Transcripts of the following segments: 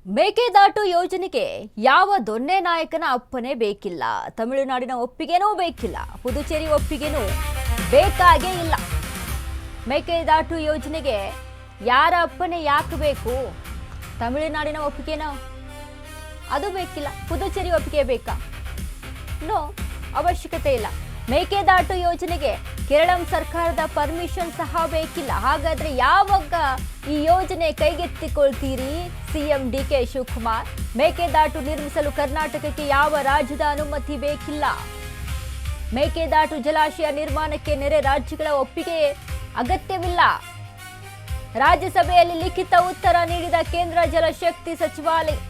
ಮೇಕೆದಾಟು ಯೋಜನೆಗೆ ಯಾವ ದೊನ್ನೆ ನಾಯಕನ ಅಪ್ಪನೆ ಬೇಕಿಲ್ಲ. ತಮಿಳುನಾಡಿನ ಒಪ್ಪಿಗೆನೂ ಬೇಕಿಲ್ಲ. ಪುದುಚೇರಿ ಒಪ್ಪಿಗೆನೂ ಬೇಕಾಗೇ ಇಲ್ಲ. ಮೇಕೆದಾಟು ಯೋಜನೆಗೆ ಯಾರ ಅಪ್ಪನೆ ಯಾಕೆ ಬೇಕು? ತಮಿಳುನಾಡಿನ ಒಪ್ಪಿಗೆನೋ ಅದು ಬೇಕಿಲ್ಲ. ಪುದುಚೇರಿ ಒಪ್ಪಿಗೆ ಬೇಕಾ? ನೋ, ಅವಶ್ಯಕತೆ ಇಲ್ಲ. ಮೇಕೆದಾಟು ಯೋಜನೆಗೆ ಕೇರಳಂ ಸರ್ಕಾರದ ಪರ್ಮಿಷನ್ ಸಹ ಬೇಕಿಲ್ಲ. ಹಾಗಾದ್ರೆ ಯಾವಾಗ ಈ ಯೋಜನೆ ಕೈಗೆತ್ತಿಕೊಳ್ತೀರಿ? ಸಿಎಂ ಡಿಕೆ ಶಿವಕುಮಾರ್, ಮೇಕೆದಾಟು ನಿರ್ಮಿಸಲು ಕರ್ನಾಟಕಕ್ಕೆ ಯಾವ ರಾಜ್ಯದ ಅನುಮತಿ ಬೇಕಿಲ್ಲ. ಮೇಕೆದಾಟು ಜಲಾಶಯ ನಿರ್ಮಾಣಕ್ಕೆ ನೆರೆ ರಾಜ್ಯಗಳ ಒಪ್ಪಿಗೆ ಅಗತ್ಯವಿಲ್ಲ. ರಾಜ್ಯಸಭೆಯಲ್ಲಿ ಲಿಖಿತ ಉತ್ತರ ನೀಡಿದ ಕೇಂದ್ರ ಜಲಶಕ್ತಿ ಸಚಿವಾಲಯ,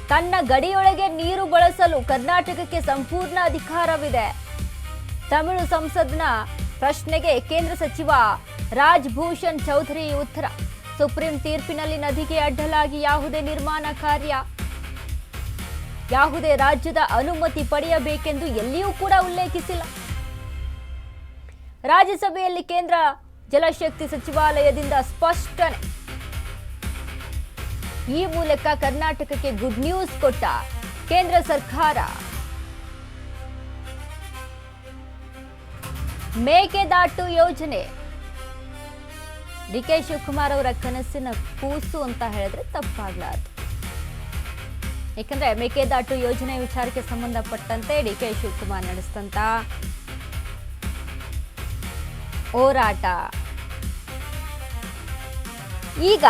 ತನ್ನ ಗಡಿಯೊಳಗೆ ನೀರು ಬಳಸಲು ಕರ್ನಾಟಕಕ್ಕೆ ಸಂಪೂರ್ಣ ಅಧಿಕಾರವಿದೆ. ತಮಿಳು ಸಂಸತ್ನ ಪ್ರಶ್ನೆಗೆ ಕೇಂದ್ರ ಸಚಿವ ರಾಜ್ ಭೂಷಣ್ ಚೌಧರಿ ಉತ್ತರ. ಸುಪ್ರೀಂ ತೀರ್ಪಿನಲ್ಲಿ ನದಿಗೆ ಅಡ್ಡಲಾಗಿ ಯಾವುದೇ ನಿರ್ಮಾಣ ಕಾರ್ಯ, ಯಾವುದೇ ರಾಜ್ಯದ ಅನುಮತಿ ಪಡೆಯಬೇಕೆಂದು ಎಲ್ಲಿಯೂ ಕೂಡ ಉಲ್ಲೇಖಿಸಿಲ್ಲ. ರಾಜ್ಯಸಭೆಯಲ್ಲಿ ಕೇಂದ್ರ ಜಲಶಕ್ತಿ ಸಚಿವಾಲಯದಿಂದ ಸ್ಪಷ್ಟನೆ. ಈ ಮೂಲಕ ಕರ್ನಾಟಕಕ್ಕೆ ಗುಡ್ ನ್ಯೂಸ್ ಕೊಟ್ಟ ಕೇಂದ್ರ ಸರ್ಕಾರ. ಮೇಕೆದಾಟು ಯೋಜನೆ ಡಿಕೆ ಶಿವಕುಮಾರ್ ಅವರ ಕನಸಿನ ಕೂಸು ಅಂತ ಹೇಳಿದ್ರೆ ತಪ್ಪಾಗ್ಲಾರ್ದು. ಯಾಕಂದ್ರೆ ಮೇಕೆದಾಟು ಯೋಜನೆ ವಿಚಾರಕ್ಕೆ ಸಂಬಂಧಪಟ್ಟಂತೆ ಡಿಕೆ ಶಿವಕುಮಾರ್ ನಡೆಸಿದಂತ ಹೋರಾಟ ಈಗ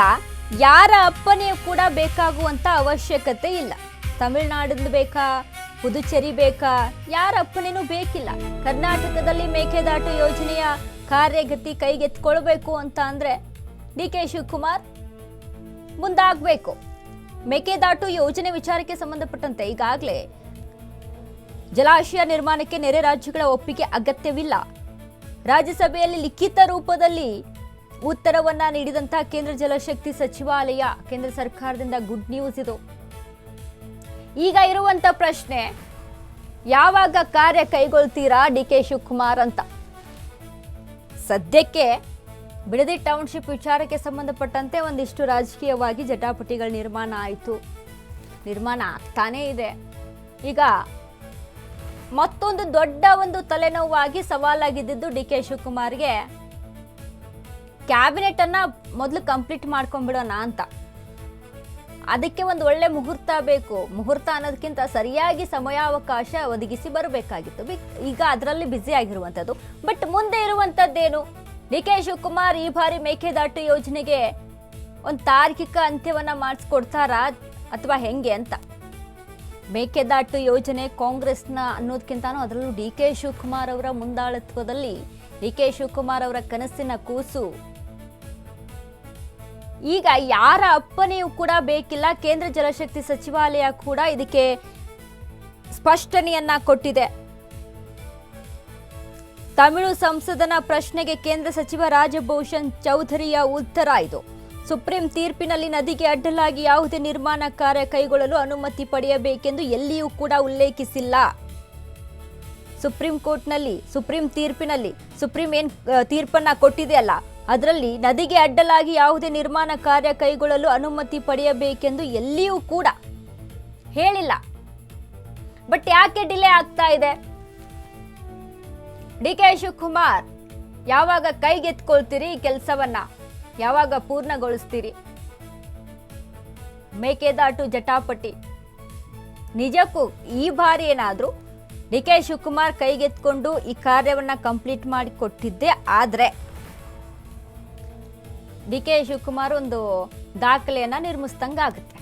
ಯಾರ ಅಪ್ಪನೆಯೂ ಕೂಡ ಬೇಕಾಗುವಂತ ಅವಶ್ಯಕತೆ ಇಲ್ಲ. ತಮಿಳುನಾಡಿಂದ ಬೇಕಾ, ಪುದುಚೇರಿ ಬೇಕಾ, ಯಾರ ಅಪ್ಪನೇನೂ ಬೇಕಿಲ್ಲ. ಕರ್ನಾಟಕದಲ್ಲಿ ಮೇಕೆದಾಟು ಯೋಜನೆಯ ಕಾರ್ಯಗತಿ ಕೈಗೆತ್ಕೊಳ್ಬೇಕು ಅಂತ ಅಂದ್ರೆ ಡಿಕೆ ಶಿವಕುಮಾರ್ ಮುಂದಾಗಬೇಕು. ಮೇಕೆದಾಟು ಯೋಜನೆ ವಿಚಾರಕ್ಕೆ ಸಂಬಂಧಪಟ್ಟಂತೆ ಈಗಾಗಲೇ ಜಲಾಶಯ ನಿರ್ಮಾಣಕ್ಕೆ ನೆರೆ ರಾಜ್ಯಗಳ ಒಪ್ಪಿಗೆ ಅಗತ್ಯವಿಲ್ಲ. ರಾಜ್ಯಸಭೆಯಲ್ಲಿ ಲಿಖಿತ ರೂಪದಲ್ಲಿ ಉತ್ತರವನ್ನ ನೀಡಿದಂತಹ ಕೇಂದ್ರ ಜಲಶಕ್ತಿ ಸಚಿವಾಲಯ, ಕೇಂದ್ರ ಸರ್ಕಾರದಿಂದ ಗುಡ್ ನ್ಯೂಸ್ ಇದು. ಈಗ ಇರುವಂತ ಪ್ರಶ್ನೆ, ಯಾವಾಗ ಕಾರ್ಯ ಕೈಗೊಳ್ತೀರಾ ಡಿಕೆ ಶಿವಕುಮಾರ್ ಅಂತ. ಸದ್ಯಕ್ಕೆ ಬಿಡದಿ ಟೌನ್ಶಿಪ್ ವಿಚಾರಕ್ಕೆ ಸಂಬಂಧಪಟ್ಟಂತೆ ಒಂದಿಷ್ಟು ರಾಜಕೀಯವಾಗಿ ಜಟಾಪಟಿಗಳ ನಿರ್ಮಾಣ ಆಯಿತು, ನಿರ್ಮಾಣ ಆಗ್ತಾನೇ ಇದೆ. ಈಗ ಮತ್ತೊಂದು ದೊಡ್ಡ ಒಂದು ತಲೆನೋವಾಗಿ ಸವಾಲಾಗಿದ್ದು ಡಿಕೆ ಶಿವಕುಮಾರ್ಗೆ ಕ್ಯಾಬಿನೆಟ್ ಅನ್ನ ಮೊದಲು ಕಂಪ್ಲೀಟ್ ಮಾಡ್ಕೊಂಡ್ಬಿಡೋಣ ಅಂತ. ಅದಕ್ಕೆ ಒಂದು ಒಳ್ಳೆ ಮುಹೂರ್ತ ಬೇಕು. ಮುಹೂರ್ತ ಅನ್ನೋದಕ್ಕಿಂತ ಸರಿಯಾಗಿ ಸಮಯಾವಕಾಶ ಒದಗಿಸಿ ಬರಬೇಕಾಗಿತ್ತು. ಈಗ ಅದರಲ್ಲಿ ಬ್ಯುಸಿ ಆಗಿರುವಂಥದ್ದು. ಬಟ್ ಮುಂದೆ ಇರುವಂಥದ್ದೇನು? ಡಿಕೆ ಶಿವಕುಮಾರ್ ಈ ಬಾರಿ ಮೇಕೆದಾಟು ಯೋಜನೆಗೆ ಒಂದು ತಾರ್ಕಿಕ ಅಂತ್ಯವನ್ನ ಮಾಡಿಸ್ಕೊಡ್ತಾರಾ ಅಥವಾ ಹೆಂಗೆ ಅಂತ. ಮೇಕೆದಾಟು ಯೋಜನೆ ಕಾಂಗ್ರೆಸ್ನ ಅನ್ನೋದಕ್ಕಿಂತಾನು ಅದರಲ್ಲೂ ಡಿಕೆ ಶಿವಕುಮಾರ್ ಅವರ ಮುಂದಾಳತ್ವದಲ್ಲಿ, ಡಿಕೆ ಶಿವಕುಮಾರ್ ಅವರ ಕನಸಿನ ಕೂಸು. ಈಗ ಯಾರ ಅಪ್ಪನೆಯೂ ಕೂಡ ಬೇಕಿಲ್ಲ. ಕೇಂದ್ರ ಜಲಶಕ್ತಿ ಸಚಿವಾಲಯ ಕೂಡ ಇದಕ್ಕೆ ಸ್ಪಷ್ಟನೆಯನ್ನ ಕೊಟ್ಟಿದೆ. ತಮಿಳು ಸಂಸದನ ಪ್ರಶ್ನೆಗೆ ಕೇಂದ್ರ ಸಚಿವ ರಾಜಭೂಷಣ್ ಚೌಧರಿಯ ಉತ್ತರ ಇದು. ಸುಪ್ರೀಂ ತೀರ್ಪಿನಲ್ಲಿ ನದಿಗೆ ಅಡ್ಡಲಾಗಿ ಯಾವುದೇ ನಿರ್ಮಾಣ ಕಾರ್ಯ ಕೈಗೊಳ್ಳಲು ಅನುಮತಿ ಪಡೆಯಬೇಕೆಂದು ಎಲ್ಲಿಯೂ ಕೂಡ ಉಲ್ಲೇಖಿಸಿಲ್ಲ. ಸುಪ್ರೀಂ ತೀರ್ಪಿನಲ್ಲಿ ಸುಪ್ರೀಂ ಏನ್ ತೀರ್ಪನ್ನ ಕೊಟ್ಟಿದೆ ಅಲ್ಲ, ಅದರಲ್ಲಿ ನದಿಗೆ ಅಡ್ಡಲಾಗಿ ಯಾವುದೇ ನಿರ್ಮಾಣ ಕಾರ್ಯ ಕೈಗೊಳ್ಳಲು ಅನುಮತಿ ಪಡೆಯಬೇಕೆಂದು ಎಲ್ಲಿಯೂ ಕೂಡ ಹೇಳಿಲ್ಲ. ಬಟ್ ಯಾಕೆ ಡಿಲೇ ಆಗ್ತಾ ಇದೆ? ಡಿಕೆ ಶಿವಕುಮಾರ್ ಯಾವಾಗ ಕೈಗೆತ್ಕೊಳ್ತೀರಿ ಈ ಕೆಲಸವನ್ನ? ಯಾವಾಗ ಪೂರ್ಣಗೊಳಿಸ್ತೀರಿ? ಮೇಕೆದಾಟು ಜಟಾಪಟಿ ನಿಜಕ್ಕೂ ಈ ಬಾರಿ ಏನಾದ್ರೂ ಡಿಕೆ ಶಿವಕುಮಾರ್ ಕೈಗೆತ್ಕೊಂಡು ಈ ಕಾರ್ಯವನ್ನ ಕಂಪ್ಲೀಟ್ ಮಾಡಿ ಕೊಟ್ಟಿದ್ದೆ ಆದ್ರೆ ಡಿಕೆ ಶಿವಕುಮಾರ್ ಒಂದು ದಾಖಲೆಯನ್ನ ನಿರ್ಮಿಸಿದಂಗಾಗುತ್ತೆ.